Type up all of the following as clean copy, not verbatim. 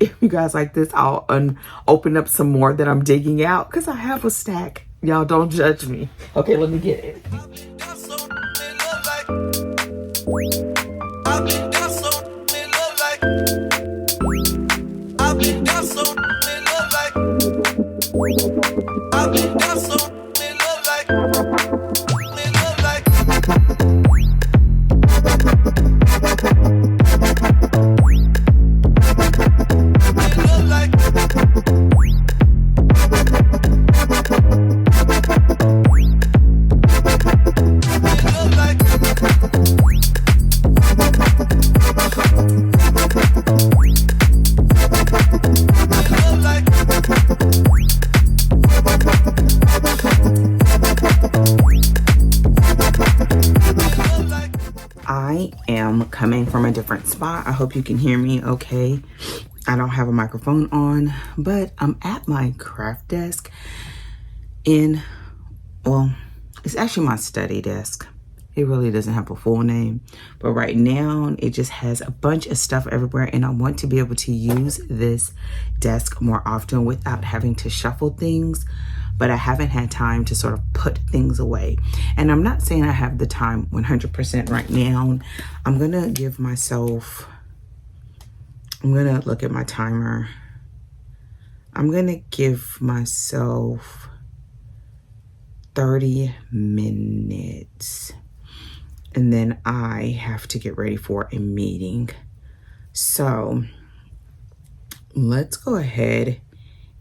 if you guys like this, I'll open up some more that I'm digging out because I have a stack. Y'all don't judge me. Okay, let me get it. I am coming from a different spot. I hope you can hear me okay. I don't have a microphone on, but I'm at my craft desk well, it's actually my study desk. It really doesn't have a full name, but right now it just has a bunch of stuff everywhere, and I want to be able to use this desk more often without having to shuffle things, but I haven't had time to sort of put things away. And I'm not saying I have the time 100% right now. I'm gonna look at my timer. I'm gonna give myself 30 minutes. And then I have to get ready for a meeting. So let's go ahead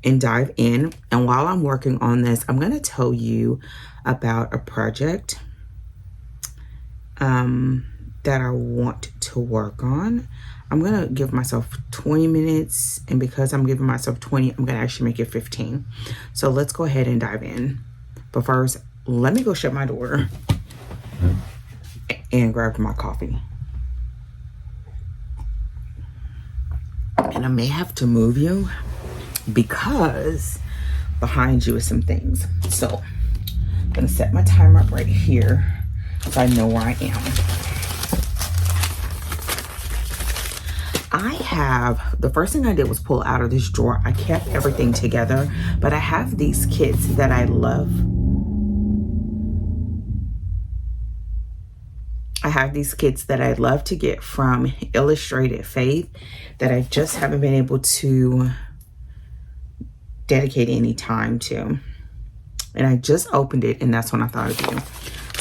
and dive in. And while I'm working on this, I'm going to tell you about a project that I want to work on. I'm going to give myself 20 minutes. And because I'm giving myself 20, I'm going to actually make it 15. So let's go ahead and dive in. But first, let me go shut my door and grab my coffee. And I may have to move you because behind you is some things. So I'm gonna set my timer up right here so I know where I am. The first thing I did was pull out of this drawer. I kept everything together, but I have these kits that I love. I have these kits that I'd love to get from Illustrated Faith that I just haven't been able to dedicate any time to. And I just opened it, and that's when I thought of you.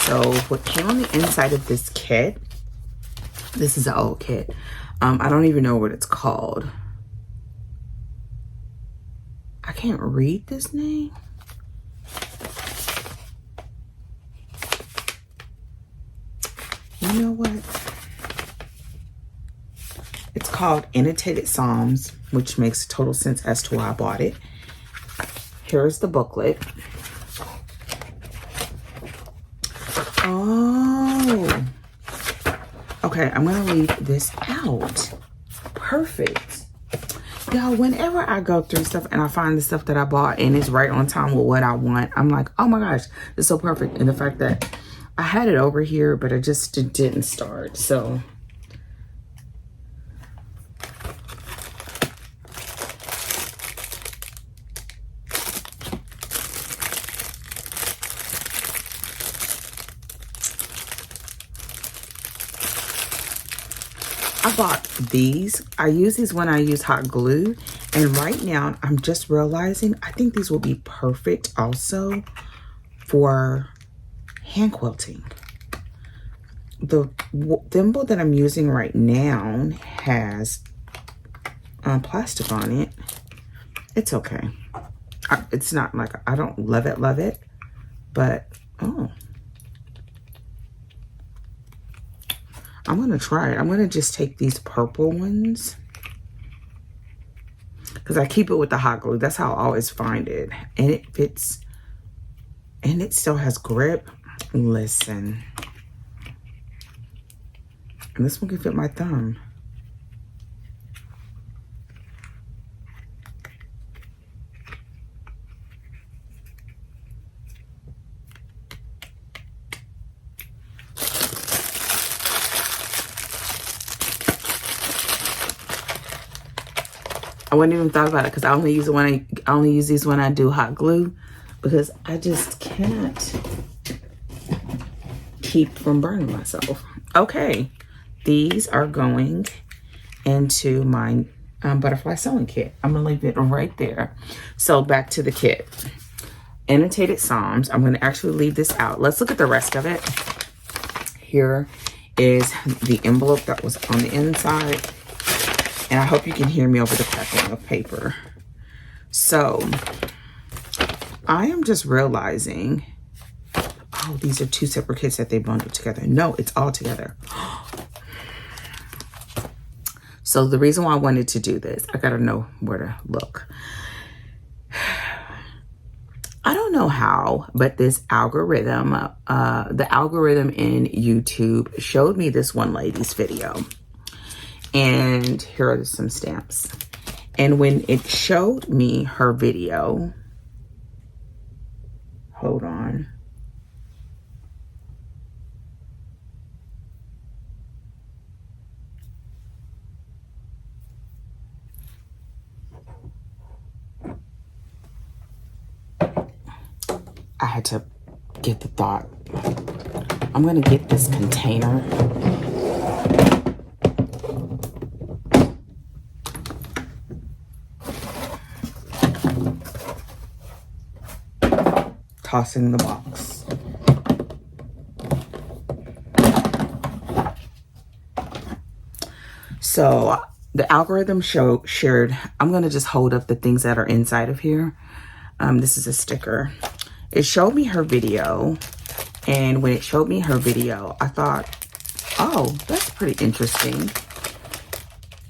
So what came on the inside of this kit, this is an old kit. I don't even know what it's called. I can't read this name. You know what? It's called Annotated Psalms, which makes total sense as to why I bought it. Here's the booklet. Oh. Okay, I'm going to leave this out. Perfect. Y'all, whenever I go through stuff and I find the stuff that I bought and it's right on time with what I want, I'm like, oh my gosh, it's so perfect. And the fact that I had it over here, but I just didn't start. So I bought these. I use these when I use hot glue. And right now I'm just realizing I think these will be perfect also for hand quilting. The thimble that I'm using right now has plastic on it. It's okay. It's not like, I don't love it, but oh, I'm gonna try it. I'm gonna just take these purple ones because I keep it with the hot glue. That's how I always find it, and it fits, and it still has grip. Listen, and this one can fit my thumb. I wouldn't even thought about it because I only use these when I do hot glue, because I just can't keep from burning myself. Okay, these are going into my butterfly sewing kit. I'm gonna leave it right there. So back to the kit. Annotated Psalms. I'm gonna actually leave this out. Let's look at the rest of it. Here is the envelope that was on the inside. And I hope you can hear me over the crackling of paper. So I am just realizing, oh, these are two separate kits that they bundled together. No, it's all together. So the reason why I wanted to do this, I gotta know where to look. I don't know how, but this algorithm, the algorithm in YouTube showed me this one lady's video. And here are some stamps. And when it showed me her video, hold on. I had to get the thought. I'm gonna get this container. Tossing the box. So the algorithm shared, I'm gonna just hold up the things that are inside of here. This is a sticker. It showed me her video, and when it showed me her video, I thought, oh, that's pretty interesting.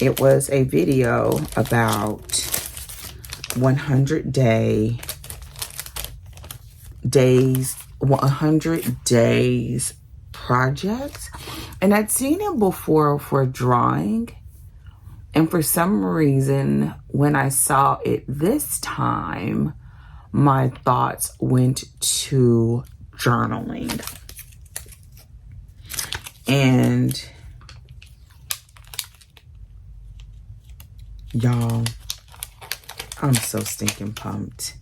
It was a video about 100 days projects, and I'd seen it before for drawing, and for some reason when I saw it this time, my thoughts went to journaling. And y'all, I'm so stinking pumped.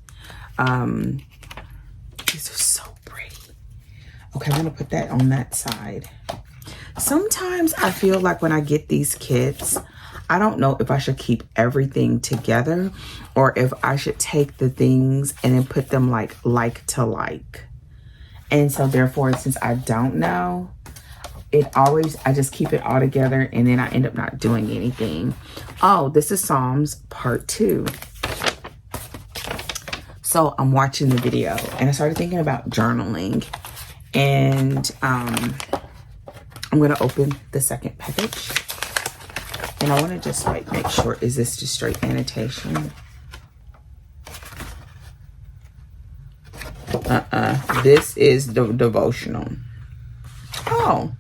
These are so pretty. Okay, I'm gonna put that on that side. Sometimes I feel like when I get these kits, I don't know if I should keep everything together or if I should take the things and then put them like to like. And so therefore, since I don't know, I just keep it all together and then I end up not doing anything. Oh, this is Psalms Part 2. So I'm watching the video and I started thinking about journaling, and I'm gonna open the second package. And I want to just like make sure, is this just straight annotation? This is the devotional. Oh.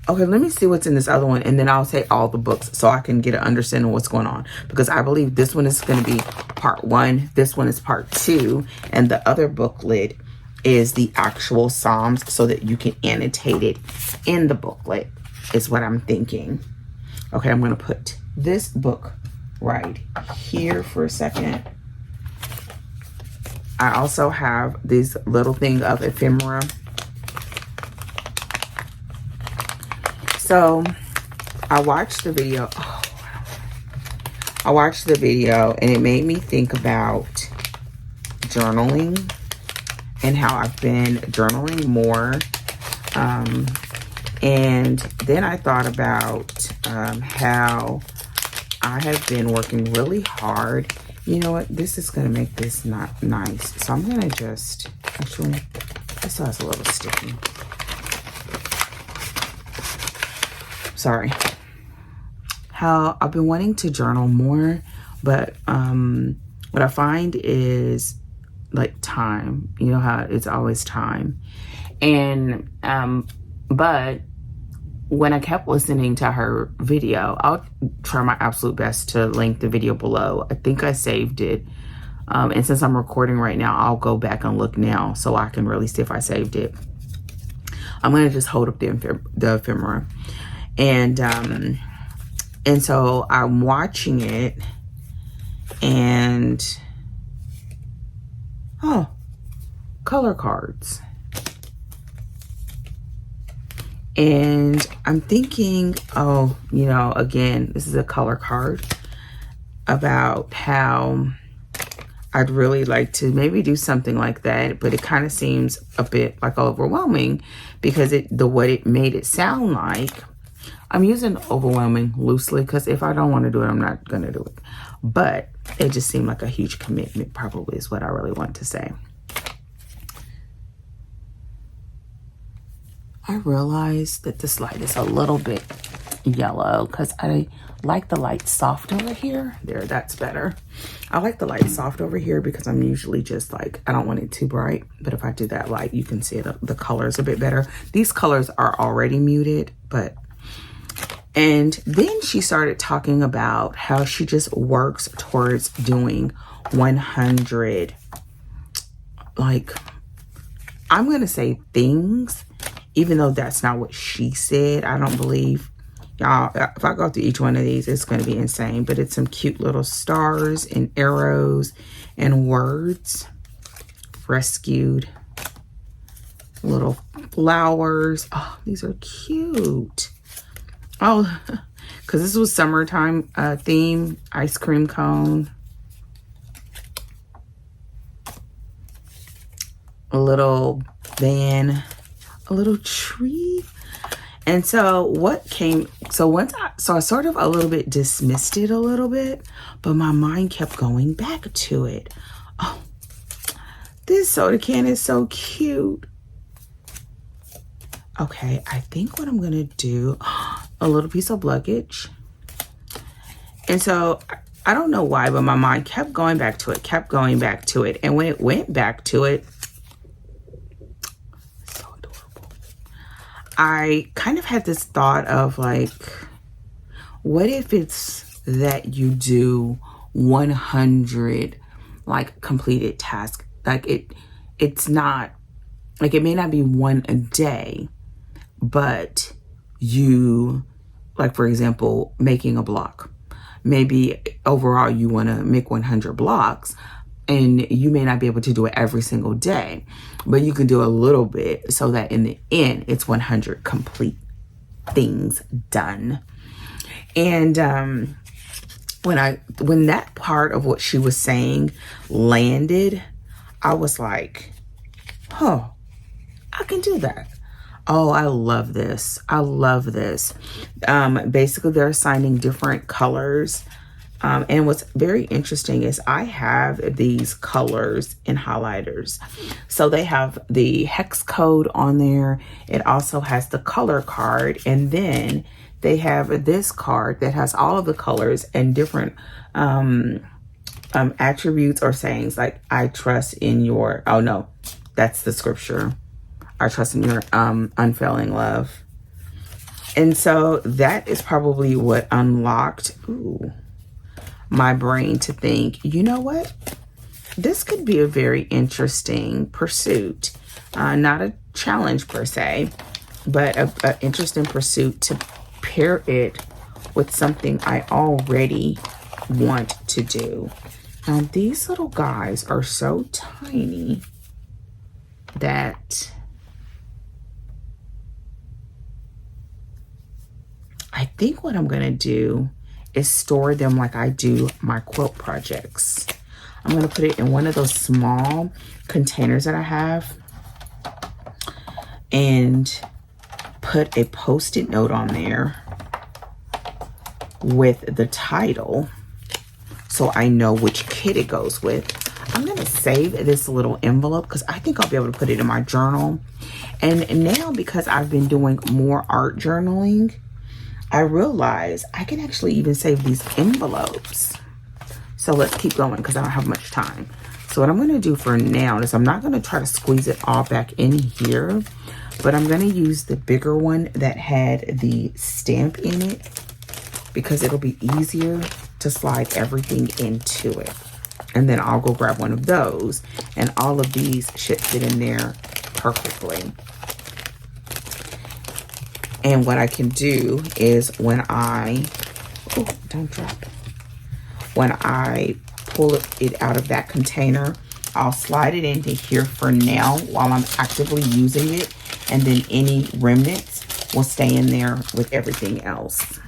Okay, let me see what's in this other one, and then I'll say all the books so I can get an understanding of what's going on. Because I believe this one is going to be part 1, this one is part 2, and the other booklet is the actual Psalms so that you can annotate it in the booklet, is what I'm thinking. Okay, I'm going to put this book right here for a second. I also have this little thing of ephemera. So I watched the video. Oh, I watched the video and it made me think about journaling and how I've been journaling more. And then I thought about how I have been working really hard. You know what? This is going to make this not nice. So I'm going to just, actually, this still has a little sticky. Sorry. How I've been wanting to journal more, but what I find is like time. You know how it's always time. And, but when I kept listening to her video, I'll try my absolute best to link the video below. I think I saved it. And since I'm recording right now, I'll go back and look now so I can really see if I saved it. I'm going to just hold up the ephemera. And And so I'm watching it and, oh, color cards. And I'm thinking, oh, you know, again, this is a color card about how I'd really like to maybe do something like that, but it kind of seems a bit like overwhelming because what it made it sound like. I'm using overwhelming loosely because if I don't want to do it, I'm not going to do it. But it just seemed like a huge commitment, probably is what I really want to say. I realized that this light is a little bit yellow because I like the light soft over here. There, that's better. I like the light soft over here because I'm usually just like, I don't want it too bright. But if I do that light, you can see the colors a bit better. These colors are already muted, but... And then she started talking about how she just works towards doing 100, like, I'm going to say things, even though that's not what she said. I don't believe, y'all, if I go through each one of these, it's going to be insane. But it's some cute little stars and arrows and words. Rescued. Little flowers. Oh, these are cute. Oh, because this was summertime theme. Ice cream cone. A little van. A little tree. And so I sort of a little bit dismissed it a little bit, but my mind kept going back to it. Oh, this soda can is so cute. Okay, I think what I'm gonna do, a little piece of luggage. And so I don't know why, but my mind kept going back to it, And when it went back to it, so adorable. I kind of had this thought of like, what if it's that you do 100 like completed tasks? Like it's not, like it may not be one a day, but you, like for example, making a block. Maybe overall you want to make 100 blocks and you may not be able to do it every single day, but you can do a little bit so that in the end it's 100 complete things done. And when that part of what she was saying landed, I was like, huh, I can do that. Oh, I love this. I love this. Basically, they're assigning different colors. And what's very interesting is I have these colors in highlighters. So they have the hex code on there. It also has the color card. And then they have this card that has all of the colors and different attributes or sayings, like, I trust in your, oh no, that's the scripture. I trust in your unfailing love. And so that is probably what unlocked my brain to think, you know what? This could be a very interesting pursuit. Not a challenge per se, but an interesting pursuit to pair it with something I already want to do. Now, these little guys are so tiny that I think what I'm going to do is store them like I do my quilt projects. I'm going to put it in one of those small containers that I have and put a Post-it note on there with the title so I know which kit it goes with. I'm going to save this little envelope because I think I'll be able to put it in my journal. And now, because I've been doing more art journaling, I realize I can actually even save these envelopes. So let's keep going because I don't have much time. So what I'm going to do for now is I'm not going to try to squeeze it all back in here, but I'm going to use the bigger one that had the stamp in it because it'll be easier to slide everything into it. And then I'll go grab one of those, and all of these should fit in there perfectly. And what I can do is when I, don't drop it. When I pull it out of that container, I'll slide it into here for now while I'm actively using it. And then any remnants will stay in there with everything else.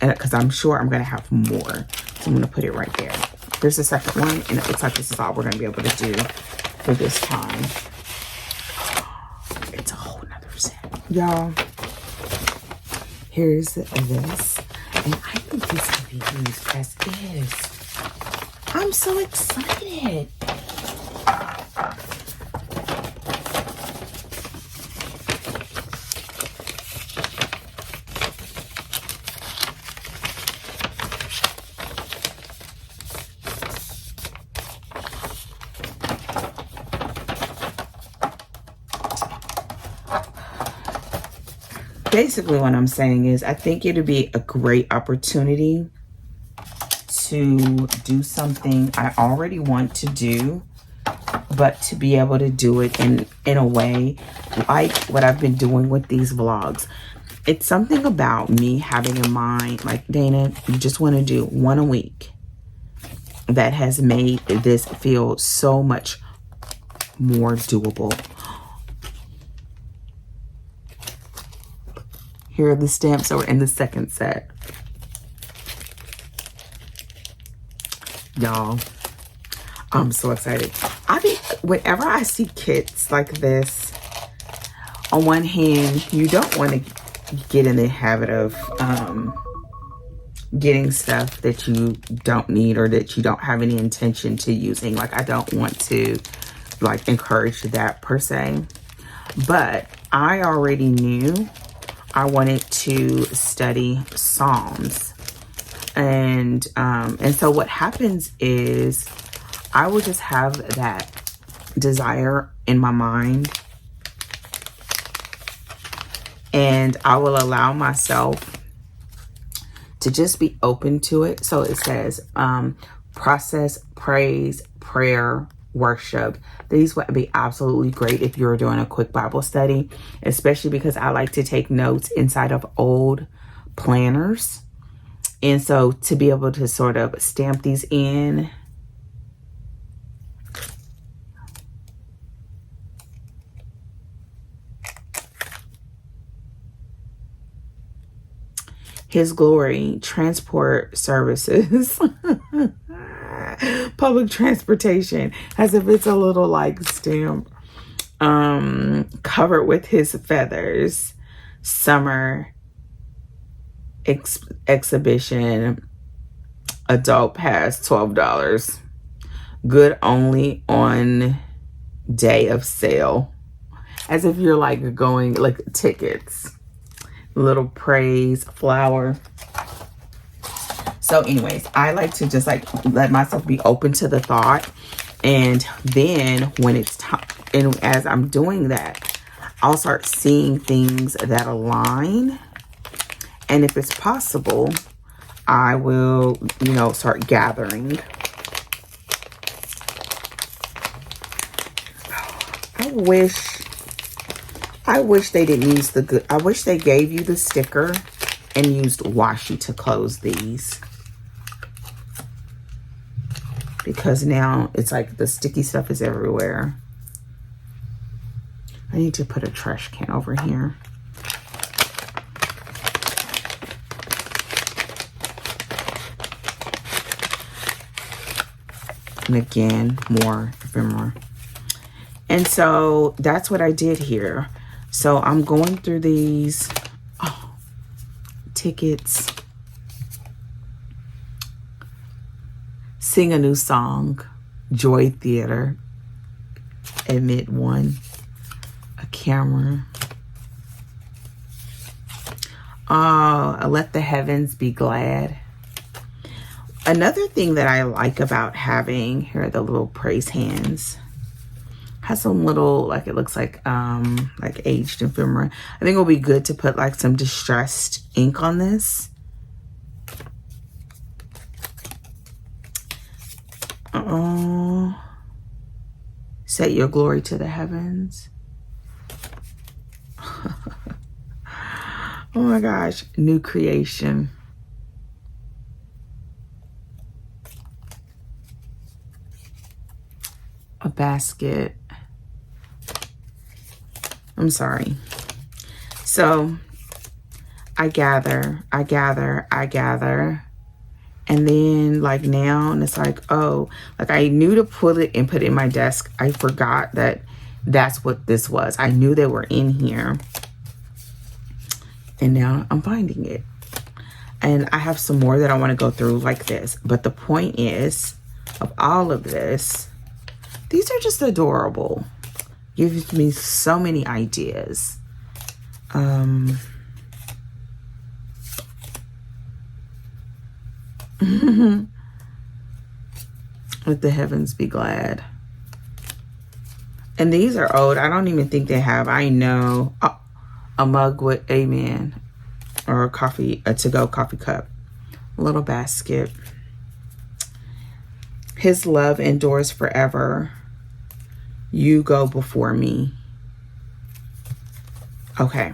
And because I'm sure I'm going to have more. So I'm going to put it right there. Here's the second one. And it looks like this is all we're going to be able to do for this time. It's a whole nother set. Y'all, here's this. And I think this can be used as is. I'm so excited. Basically what I'm saying is I think it'd be a great opportunity to do something I already want to do, but to be able to do it in a way like what I've been doing with these vlogs. It's something about me having in mind, like, Dana, you just want to do one a week, that has made this feel so much more doable. Here are the stamps that were in the second set. Y'all, I'm so excited. Whenever I see kits like this, on one hand, you don't want to get in the habit of getting stuff that you don't need or that you don't have any intention to using. Like, I don't want to like encourage that per se, but I already knew I wanted to study Psalms. And so what happens is I will just have that desire in my mind, and I will allow myself to just be open to it. So it says process, praise, prayer, worship. These would be absolutely great if you're doing a quick Bible study, especially because I like to take notes inside of old planners. And so to be able to sort of stamp these in, His Glory Transport Services. Public transportation, as if it's a little like stamp, covered with his feathers, summer exhibition, adult pass $12, good only on day of sale, as if you're like going like tickets, little praise flower. So anyways, I like to just like let myself be open to the thought. And then when it's time, and as I'm doing that, I'll start seeing things that align. And if it's possible, I will, start gathering. I wish they didn't use I wish they gave you the sticker and used washi to close these. Because now it's like the sticky stuff is everywhere. I need to put a trash can over here. And again, more ephemera. And so that's what I did here. So I'm going through these tickets. Sing a new song, Joy Theater, admit one, a camera. Let the heavens be glad. Another thing that I like about having, here are the little praise hands. Has some little, like it looks like aged ephemera. I think it'll be good to put like some distressed ink on this. Set your glory to the heavens. Oh my gosh, new creation. a basket. I'm sorry. So I gather. And then like now, and it's like, oh, like I knew to pull it and put it in my desk. I forgot that that's what this was. I knew they were in here. And now I'm finding it. And I have some more that I want to go through like this. But the point is, of all of this, these are just adorable. Gives me so many ideas. Let the heavens be glad. And these are old. I don't even think they have, I know, a mug with amen. Or a to-go coffee cup. A little basket. His love endures forever. You go before me. Okay.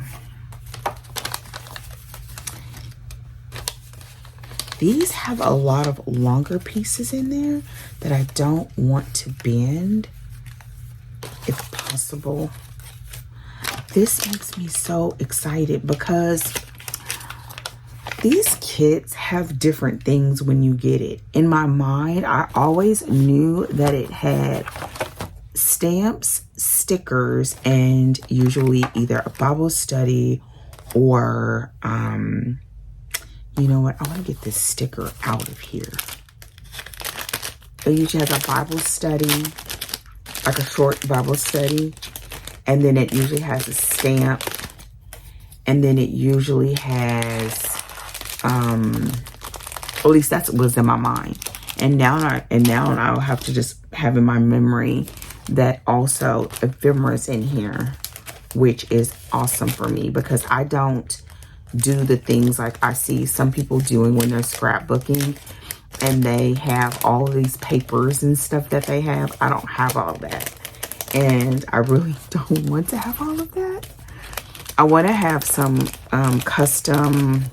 These have a lot of longer pieces in there that I don't want to bend, if possible. This makes me so excited because these kits have different things when you get it. In my mind, I always knew that it had stamps, stickers, and usually either a Bible study or, you know what? I want to get this sticker out of here. It usually has a Bible study, like a short Bible study. And then it usually has a stamp. And then it usually has, at least that was in my mind. And now I'll have to just have in my memory that also ephemera's in here, which is awesome for me because I don't do the things like I see some people doing when they're scrapbooking and they have all of these papers and stuff that they have. I don't have all that. And I really don't want to have all of that. I want to have some custom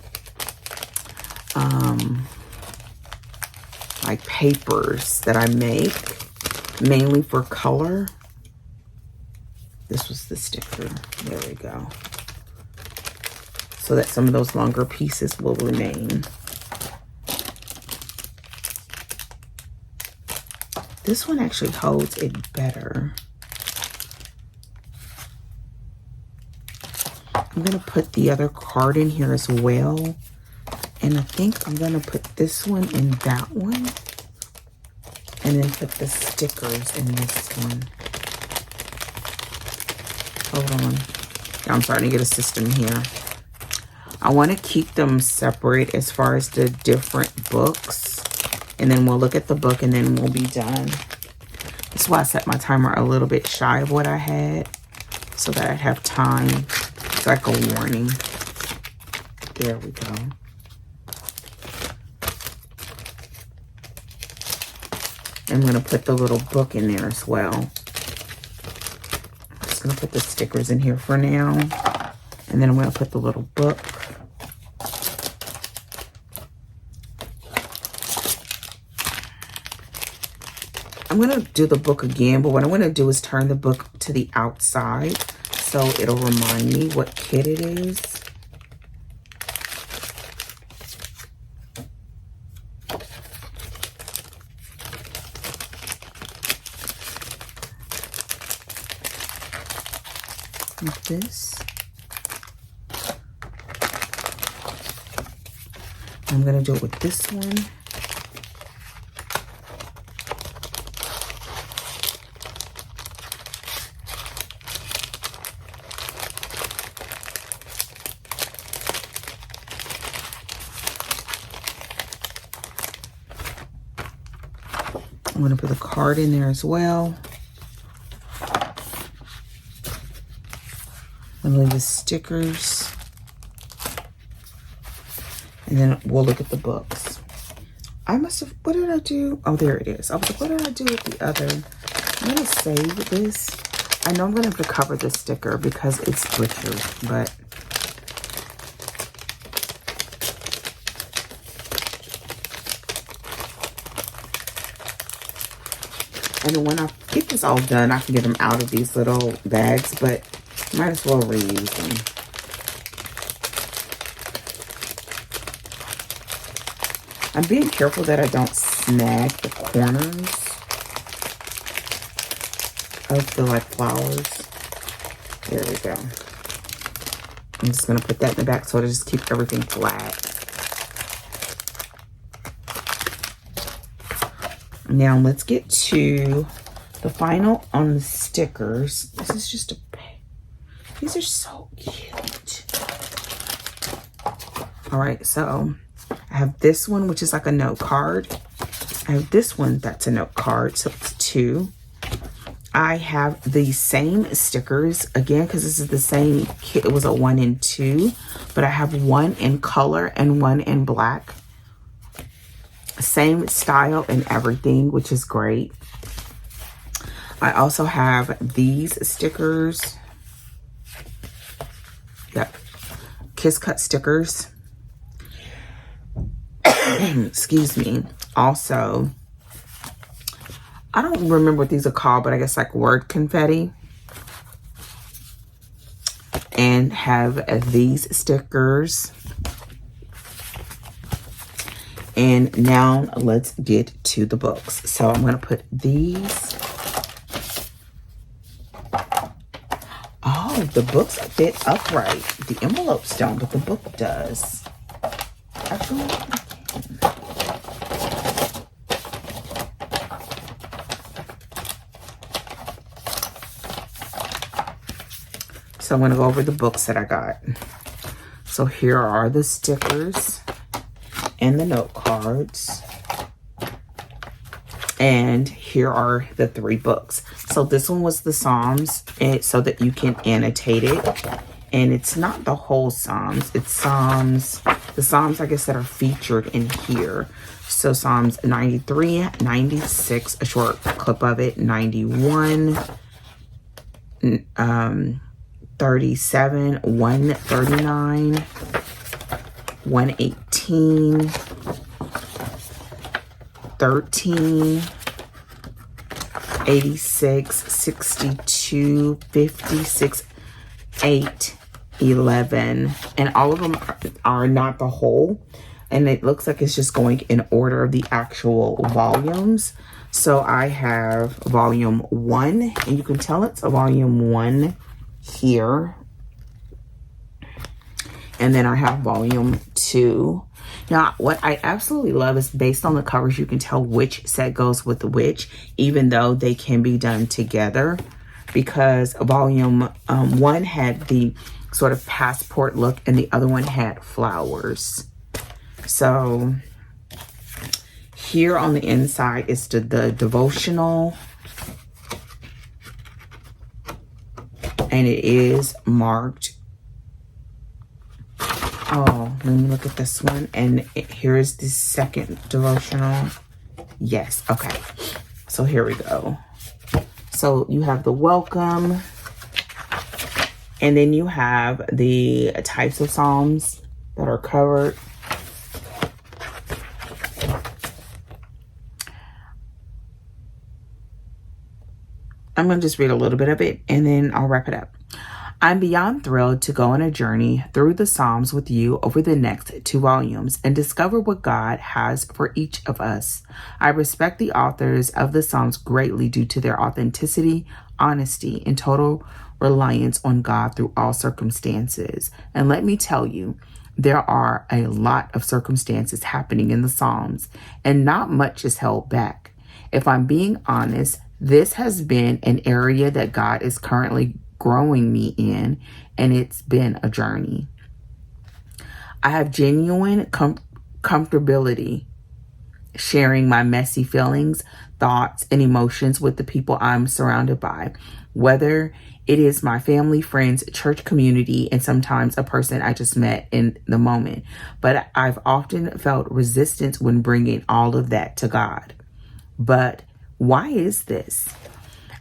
like papers that I make mainly for color. This was the sticker. There we go. So that some of those longer pieces will remain. This one actually holds it better. I'm going to put the other card in here as well. And I think I'm going to put this one in that one. And then put the stickers in this one. Hold on. I'm starting to get a system here. I want to keep them separate as far as the different books. And then we'll look at the book and then we'll be done. That's why I set my timer a little bit shy of what I had. So that I'd have time. It's like a warning. There we go. I'm going to put the little book in there as well. I'm just going to put the stickers in here for now. And then I'm going to put the little book. I'm going to do the book again, but what I'm going to do is turn the book to the outside so it'll remind me what kit it is. Like this. I'm going to do it with this one. I'm going to put the card in there as well. I'm going to leave the stickers. And then we'll look at the books. I must have, what did I do? Oh, there it is. I was like, what did I do with the other? I'm going to save this. I know I'm going to have to cover the sticker because it's butchered, but And then when I get this all done, I can get them out of these little bags, but might as well reuse them. I'm being careful that I don't snag the corners of the like flowers. There we go. I'm just going to put that in the back so to just keep everything flat. Now let's get to the final on the stickers. This is just a, these are so cute. All right, so I have this one, which is like a note card. I have this one that's a note card, so it's 2. I have the same stickers again because this is the same kit. It was a 1 and 2, but I have one in color and one in black. Same style and everything, which is great. I also have these stickers. Yep, Kiss Cut stickers. Excuse me. Also, I don't remember what these are called, but I guess like word confetti. And have these stickers. And now let's get to the books. So I'm going to put these. Oh, the books fit upright. The envelopes don't, but the book does. Actually, so I'm going to go over the books that I got. So here are the stickers and the note cards. And here are the 3 books. So this one was the Psalms, and so that you can annotate it. And it's not the whole Psalms. It's Psalms, the Psalms, I guess, that are featured in here. So Psalms 93, 96, a short clip of it, 91, 37, 139, 118, 13, 86, 62, 56, 8, 11. And all of them are not the whole. And it looks like it's just going in order of the actual volumes. So I have volume 1, and you can tell it's a volume 1 here. And then I have volume 2. Now, what I absolutely love is based on the covers, you can tell which set goes with which, even though they can be done together. Because volume 1 had the sort of passport look and the other one had flowers. So here on the inside is the devotional. And it is marked. Oh, let me look at this one. And here is the second devotional. Yes, okay. So here we go. So you have the welcome. And then you have the types of psalms that are covered. I'm going to just read a little bit of it and then I'll wrap it up. I'm beyond thrilled to go on a journey through the Psalms with you over the next 2 volumes and discover what God has for each of us. I respect the authors of the Psalms greatly due to their authenticity, honesty, and total reliance on God through all circumstances. And let me tell you, there are a lot of circumstances happening in the Psalms, and not much is held back. If I'm being honest, this has been an area that God is currently growing me in, and it's been a journey. I have genuine comfortability sharing my messy feelings, thoughts, and emotions with the people I'm surrounded by, whether it is my family, friends, church community, and sometimes a person I just met in the moment. But I've often felt resistance when bringing all of that to God. But why is this?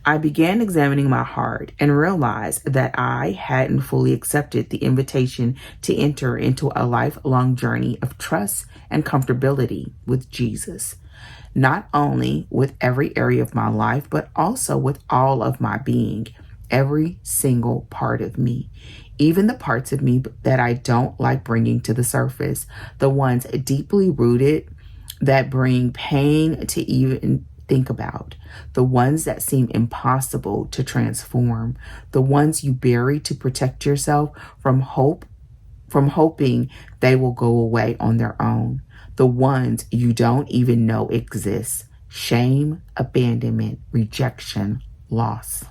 I began examining my heart and realized that I hadn't fully accepted the invitation to enter into a lifelong journey of trust and comfortability with Jesus. not only with every area of my life, but also with all of my being, every single part of me, even the parts of me that I don't like bringing to the surface, the ones deeply rooted that bring pain to even think about, the ones that seem impossible to transform, the ones you bury to protect yourself from hoping they will go away on their own, the ones you don't even know exist: shame, abandonment, rejection, loss.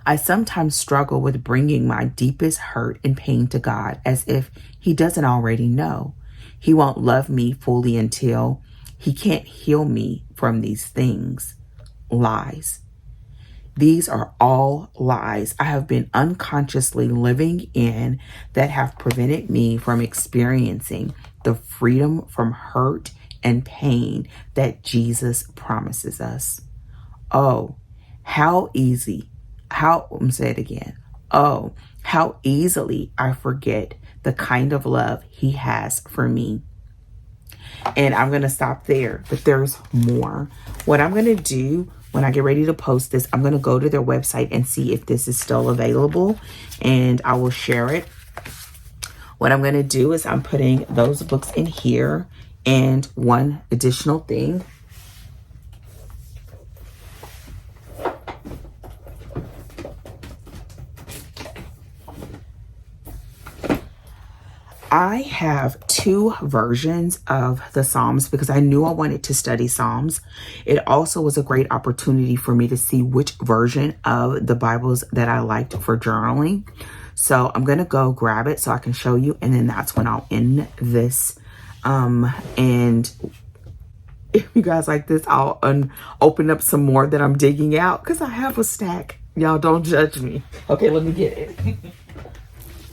I sometimes struggle with bringing my deepest hurt and pain to God as if He doesn't already know. He won't love me fully until He can't heal me from these things. Lies. These are all lies I have been unconsciously living in that have prevented me from experiencing the freedom from hurt and pain that Jesus promises us. Oh, how easy. I'm say it again. Oh, how easily I forget the kind of love He has for me. And I'm going to stop there, but there's more. What I'm going to do when I get ready to post this, I'm going to go to their website and see if this is still available, and I will share it. What I'm going to do is I'm putting those books in here, and one additional thing. I have 2 versions of the Psalms because I knew I wanted to study Psalms. It also was a great opportunity for me to see which version of the Bibles that I liked for journaling. So I'm going to go grab it so I can show you, and then that's when I'll end this. And if you guys like this, I'll open up some more that I'm digging out because I have a stack. Y'all don't judge me. Okay, let me get it.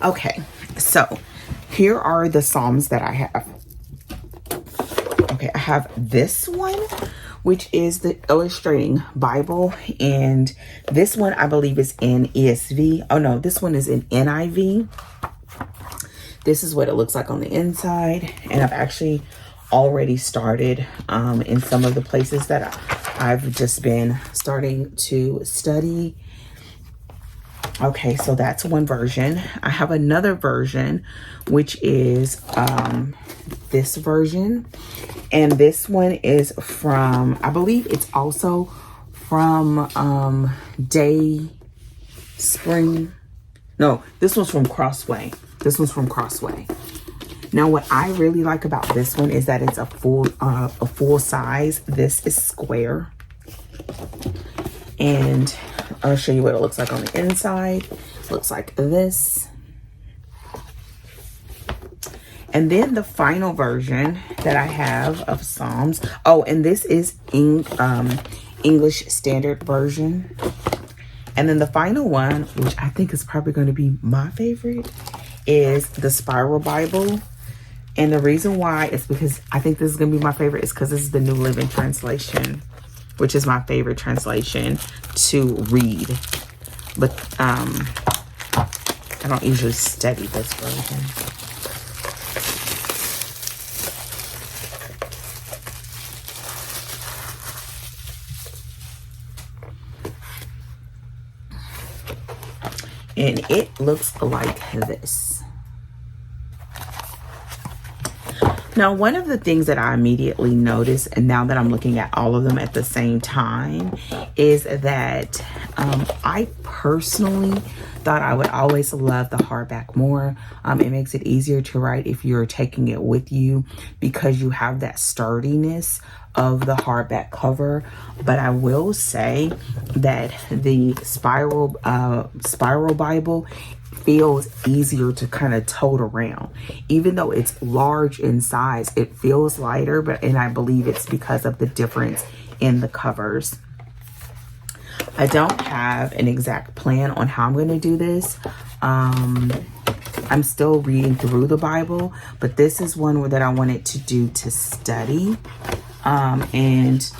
Okay, so here are the Psalms that I have. Okay, I have this one, which is the Illustrating Bible. And this one, I believe, is in ESV. Oh, no, this one is in NIV. This is what it looks like on the inside. And I've actually already started in some of the places that I've just been starting to study. Okay, so that's one version. I have another version, which is this version. And this one is from, I believe it's also from Spring. No, this one's from Crossway. This one's from Crossway. Now, what I really like about this one is that it's a full size. This is square. And I'll show you what it looks like on the inside. It looks like this. And then the final version that I have of Psalms. Oh, and this is English Standard Version. And then the final one, which I think is probably going to be my favorite, is the Spiral Bible. And the reason why is because I think this is going to be my favorite is because this is the New Living Translation, which is my favorite translation to read. But I don't usually study this version. And it looks like this. Now, one of the things that I immediately noticed, and now that I'm looking at all of them at the same time, is that I personally thought I would always love the hardback more. It makes it easier to write if you're taking it with you because you have that sturdiness of the hardback cover. But I will say that the Spiral Bible feels easier to kind of tote around. Even though it's large in size, it feels lighter, and I believe it's because of the difference in the covers. I don't have an exact plan on how I'm going to do this. I'm still reading through the Bible, but this is one that I wanted to do to study and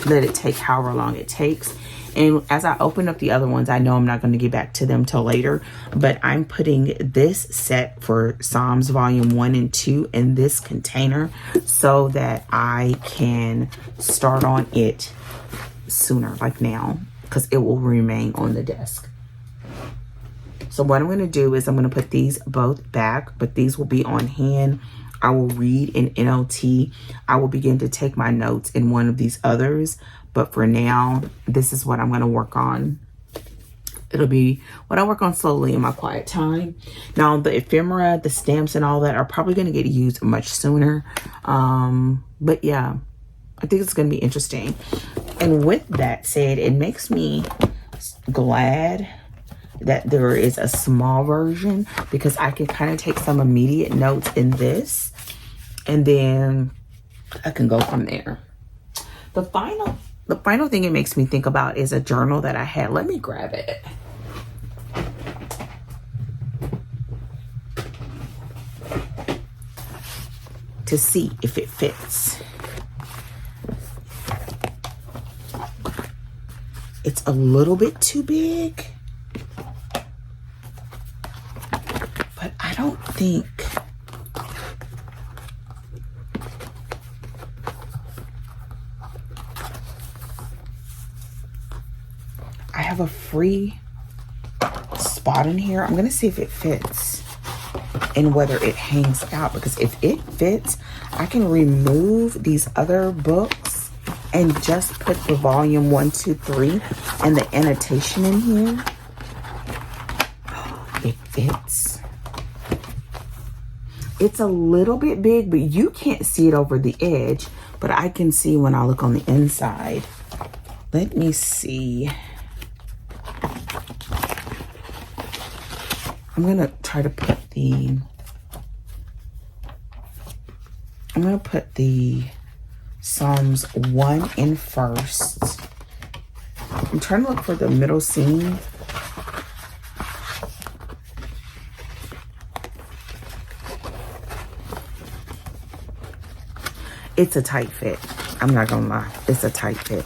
let it take however long it takes. And as I open up the other ones, I know I'm not going to get back to them till later, but I'm putting this set for Psalms volume 1 and 2 in this container so that I can start on it sooner, like now, because it will remain on the desk. So what I'm going to do is I'm going to put these both back, but these will be on hand. I will read in NLT. I will begin to take my notes in one of these others, but for now, this is what I'm going to work on. It'll be what I work on slowly in my quiet time. Now, the ephemera, the stamps, and all that are probably going to get used much sooner. But yeah, I think it's going to be interesting. And with that said, it makes me glad that there is a small version, because I can kind of take some immediate notes in this and then I can go from there. The final thing it makes me think about is a journal that I had. Let me grab it. To see if it fits. It's a little bit too big, but I don't think I have a free spot in here. I'm gonna see if it fits and whether it hangs out, because if it fits, I can remove these other books and just put the volume 1, 2, 3 and the annotation in here. It fits. It's a little bit big, but you can't see it over the edge, but I can see when I look on the inside. Let me see. I'm gonna try to put the Psalms 1 in first. I'm trying to look for the middle seam. It's a tight fit. I'm not gonna lie. It's a tight fit.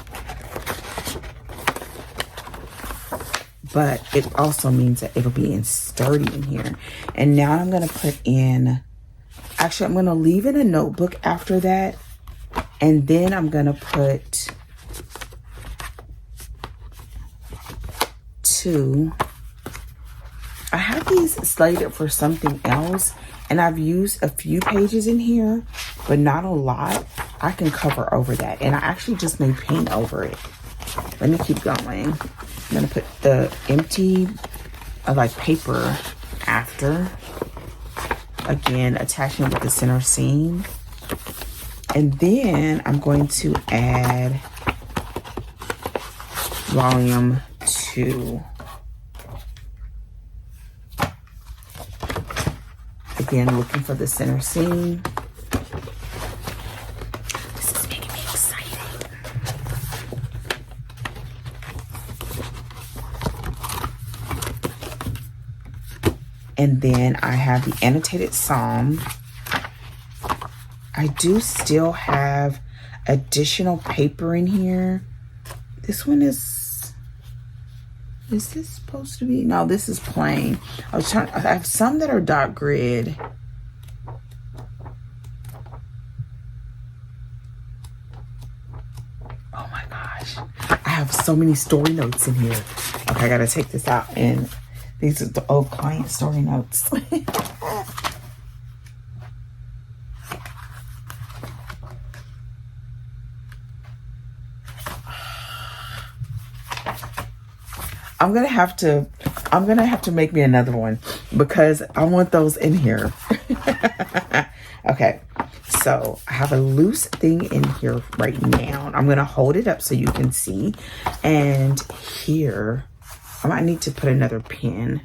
But it also means that it'll be sturdy in here. And now I'm gonna put in, actually I'm gonna leave in a notebook after that. And then I'm gonna put I have these slated for something else, and I've used a few pages in here, but not a lot. I can cover over that, and I actually just made paint over it. Let me keep going. I'm gonna put the empty like paper after, again attaching with the center seam. And then I'm going to add volume 2. Again, looking for the center seam. This is making me excited. And then I have the annotated psalm. I do still have additional paper in here. This one is this supposed to be? No, this is plain. I have some that are dark grid. Oh my gosh. I have so many story notes in here. Okay, I gotta take this out, and these are the old client story notes. I'm gonna have to make me another one, because I want those in here. Okay, so I have a loose thing in here right now. I'm gonna hold it up so you can see. And here, I might need to put another pin.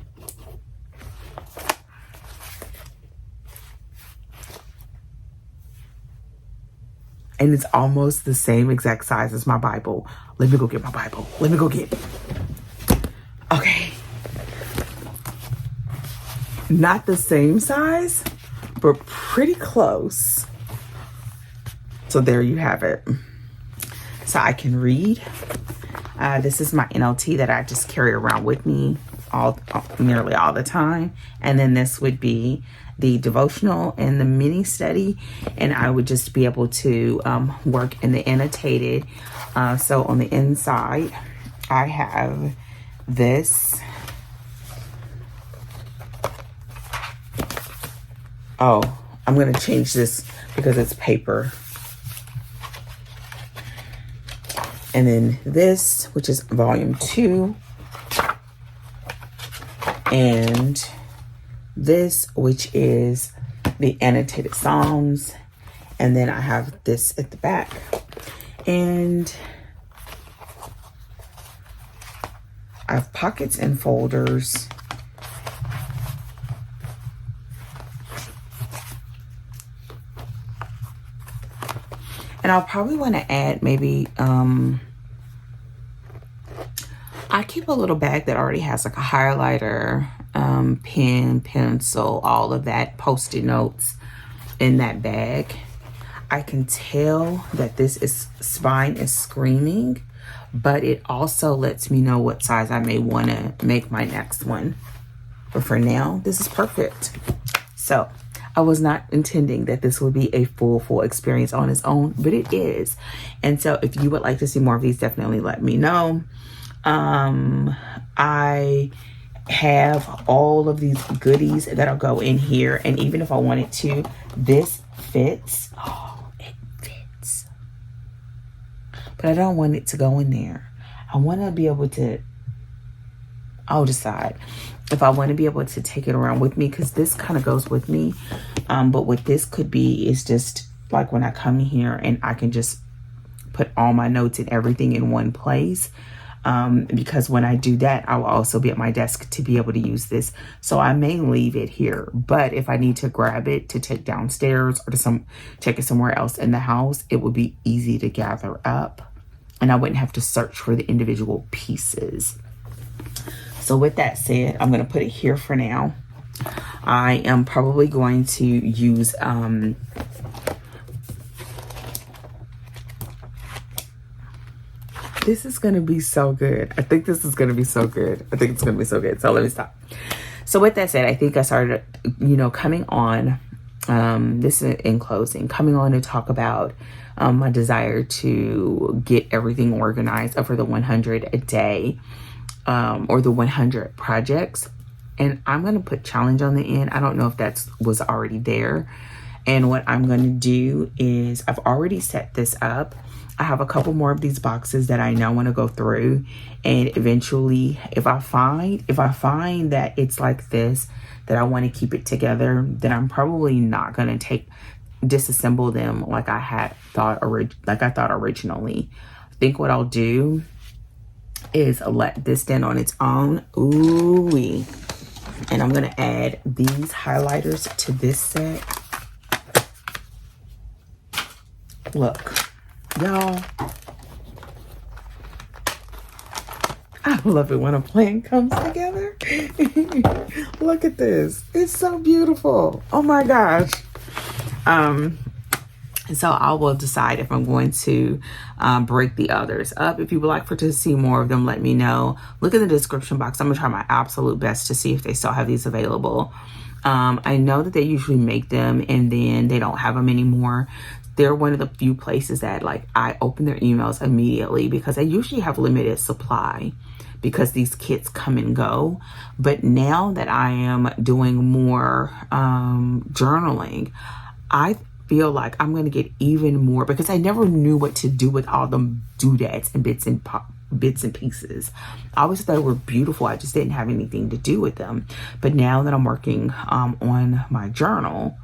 And it's almost the same exact size as my Bible. Let me go get my Bible. Let me go get it. Okay. Not the same size, but pretty close. So there you have it. So I can read. This is my NLT that I just carry around with me nearly all the time. And then this would be the devotional and the mini study, and I would just be able to work in the annotated. So on the inside, I have this. Oh, I'm going to change this because it's paper. And then this, which is volume 2. And this, which is the annotated Psalms. And then I have this at the back. And I have pockets and folders. And I'll probably want to add maybe, I keep a little bag that already has like a highlighter, pen, pencil, all of that, Post-it notes in that bag. I can tell that this spine is screaming, but it also lets me know what size I may want to make my next one. But for now, this is perfect. So I was not intending that this would be a full experience on its own, but it is. And so if you would like to see more of these, definitely let me know. I have all of these goodies that'll go in here. And even if I wanted to, this fits. Oh, it fits. But I don't want it to go in there. I want to be able to, I'll decide if I want to be able to take it around with me, because this kind of goes with me. But what this could be is just like when I come here and I can just put all my notes and everything in one place. Because when I do that, I will also be at my desk to be able to use this. So I may leave it here, but if I need to grab it to take downstairs or to take it somewhere else in the house, it would be easy to gather up and I wouldn't have to search for the individual pieces. So with that said, I'm going to put it here for now. I am probably going to use, this is going to be so good. I think this is going to be so good. I think it's going to be so good. So let me stop. So with that said, I think I started, coming on, this is in closing, coming on to talk about my desire to get everything organized for the 100 a day, or the 100 projects. And I'm going to put challenge on the end. I don't know if that was already there. And what I'm going to do is I've already set this up. I have a couple more of these boxes that I now want to go through, and eventually if I find that it's like this, that I want to keep it together, then I'm probably not going to disassemble them like I thought originally. I think what I'll do is let this stand on its own. Ooh-wee. And I'm going to add these highlighters to this set. Look. Y'all, I love it when a plan comes together. Look at this. It's so beautiful. Oh my gosh. So I will decide if I'm going to break the others up. If you would like to see more of them, let me know. Look in the description box. I'm going to try my absolute best to see if they still have these available. I know that they usually make them and then they don't have them anymore. They're one of the few places that I open their emails immediately because they usually have limited supply because these kits come and go. But now that I am doing more journaling, I feel like I'm going to get even more because I never knew what to do with all the doodads and bits and pieces. I always thought they were beautiful. I just didn't have anything to do with them. But now that I'm working on my journal,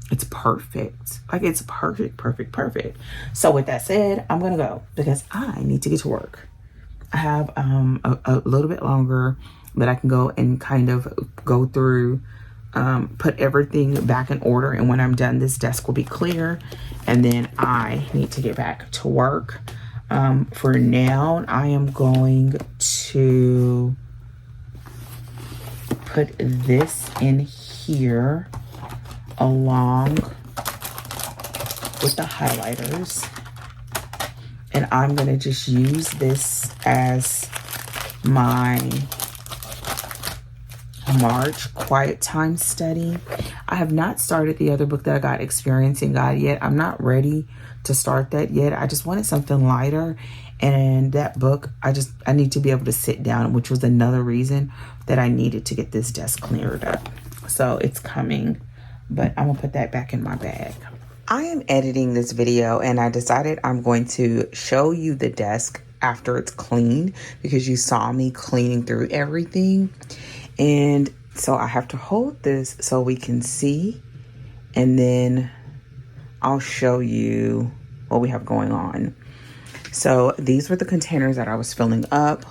it's perfect. It's perfect. So with that said, I'm going to go because I need to get to work. I have a little bit longer that I can go and kind of go through, put everything back in order. And when I'm done, this desk will be clear. And then I need to get back to work. For now, I am going to put this in here along with the highlighters. And I'm going to just use this as my March quiet time study. I have not started the other book that I got, Experiencing God, yet. I'm not ready to start that yet. I just wanted something lighter. And that book, I need to be able to sit down, which was another reason that I needed to get this desk cleared up. So it's coming, but I'm gonna put that back in my bag. I am editing this video and I decided I'm going to show you the desk after it's cleaned, because you saw me cleaning through everything. And so I have to hold this so we can see, and then I'll show you what we have going on. So these were the containers that I was filling up.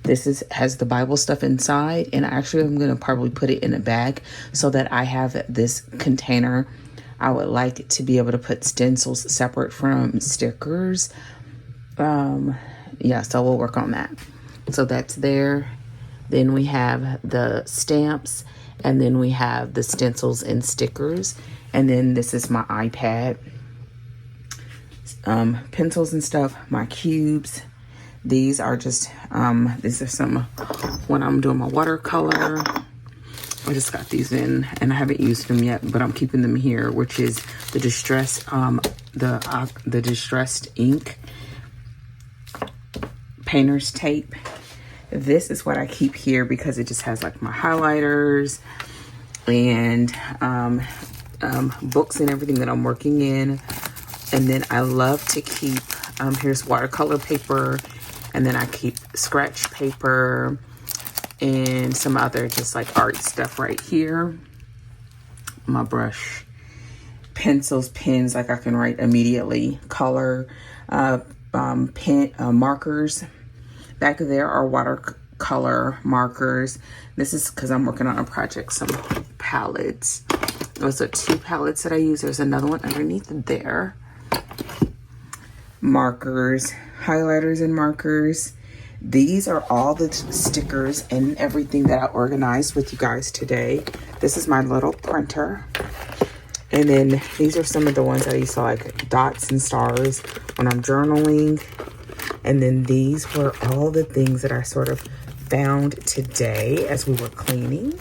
This has the Bible stuff inside, and actually I'm going to probably put it in a bag so that I have this container. I would like to be able to put stencils separate from stickers. Yeah, so we'll work on that. So that's there. Then we have the stamps, and then we have the stencils and stickers. And then this is my iPad. Pencils and stuff, my cubes. These are just, these are some, when I'm doing my watercolor. I just got these in and I haven't used them yet, but I'm keeping them here, which is the distressed, the distressed ink, painter's tape. This is what I keep here because it just has like my highlighters and books and everything that I'm working in. And then I love to keep, here's watercolor paper, and then I keep scratch paper and some other just like art stuff right here. My brush, pencils, pens, like I can write immediately, color, markers. Back there are watercolor markers. This is because I'm working on a project, some palettes. Those are 2 palettes that I use. There's another one underneath there. Markers, highlighters and markers. These are all the stickers and everything that I organized with you guys today. This is my little printer. And then these are some of the ones that you saw, like dots and stars when I'm journaling. And then these were all the things that I sort of found today as we were cleaning.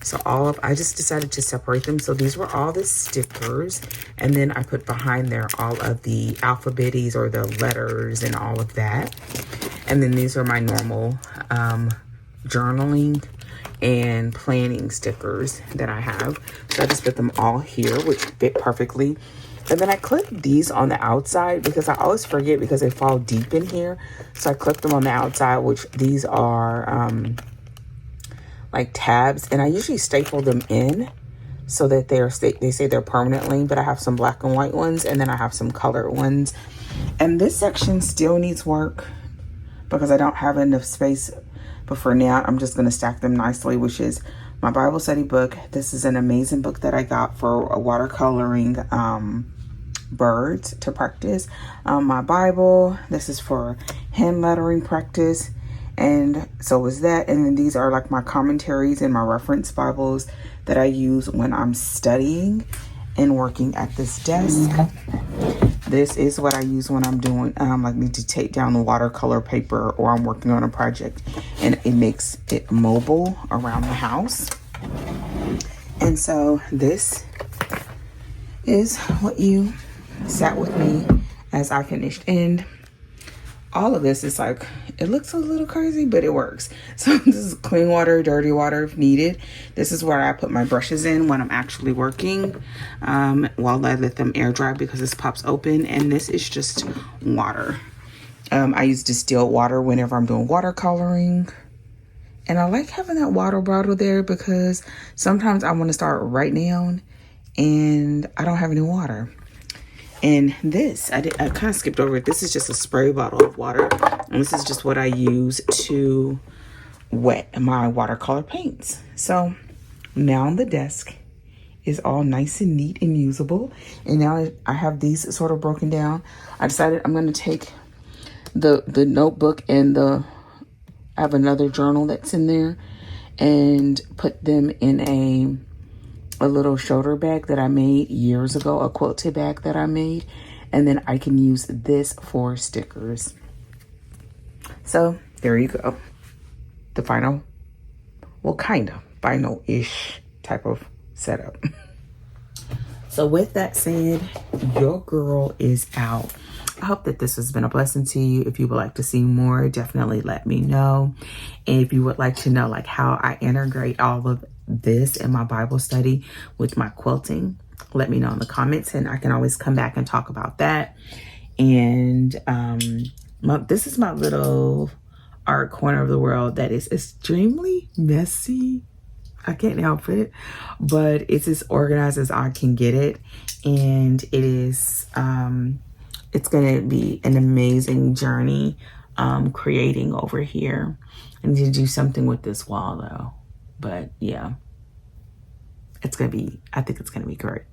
So I just decided to separate them. So these were all the stickers. And then I put behind there all of the alphabets or the letters and all of that. And then these are my normal journaling and planning stickers that I have. So I just put them all here, which fit perfectly. And then I clipped these on the outside because I always forget because they fall deep in here. So I clipped them on the outside, which these are like tabs. And I usually staple them in so that they say they're permanently, but I have some black and white ones and then I have some colored ones. And this section still needs work because I don't have enough space. But for now, I'm just going to stack them nicely, which is my Bible study book. This is an amazing book that I got for watercoloring birds to practice. My Bible, this is for hand lettering practice. And so is that. And then these are like my commentaries and my reference Bibles that I use when I'm studying and working at this desk. This is what I use when I'm doing, like need to take down the watercolor paper or I'm working on a project, and it makes it mobile around the house. And so this is what you sat with me as I finished. And all of this is like, it looks a little crazy, but it works. So this is clean water, dirty water if needed. This is where I put my brushes in when I'm actually working, while I let them air dry because this pops open. And this is just water. I use distilled water whenever I'm doing watercoloring. And I like having that water bottle there because sometimes I want to start right now and I don't have any water. And this, I kind of skipped over it. This is just a spray bottle of water. And this is just what I use to wet my watercolor paints. So now the desk is all nice and neat and usable. And now I have these sort of broken down. I decided I'm going to take the notebook and I have another journal that's in there and put them in a little shoulder bag that I made years ago, a quilted bag that I made. And then I can use this for stickers. So there you go. The final, well, kind of final-ish type of setup. So with that said, your girl is out. I hope that this has been a blessing to you. If you would like to see more, definitely let me know. And if you would like to know like how I integrate all of this in my Bible study with my quilting, let me know in the comments and I can always come back and talk about that. And this is my little art corner of the world that is extremely messy. I can't help it, but it's as organized as I can get it. And it is, it's going to be an amazing journey creating over here. I need to do something with this wall though. But yeah, it's going to be, I think it's going to be great.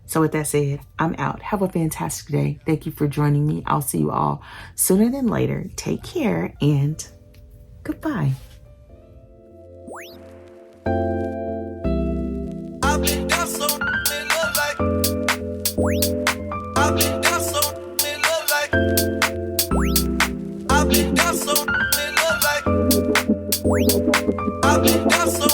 So with that said, I'm out. Have a fantastic day. Thank you for joining me. I'll see you all sooner than later. Take care and goodbye. I've been down so it look like. I've been down so it look like. I've been down so it look like. I've been down so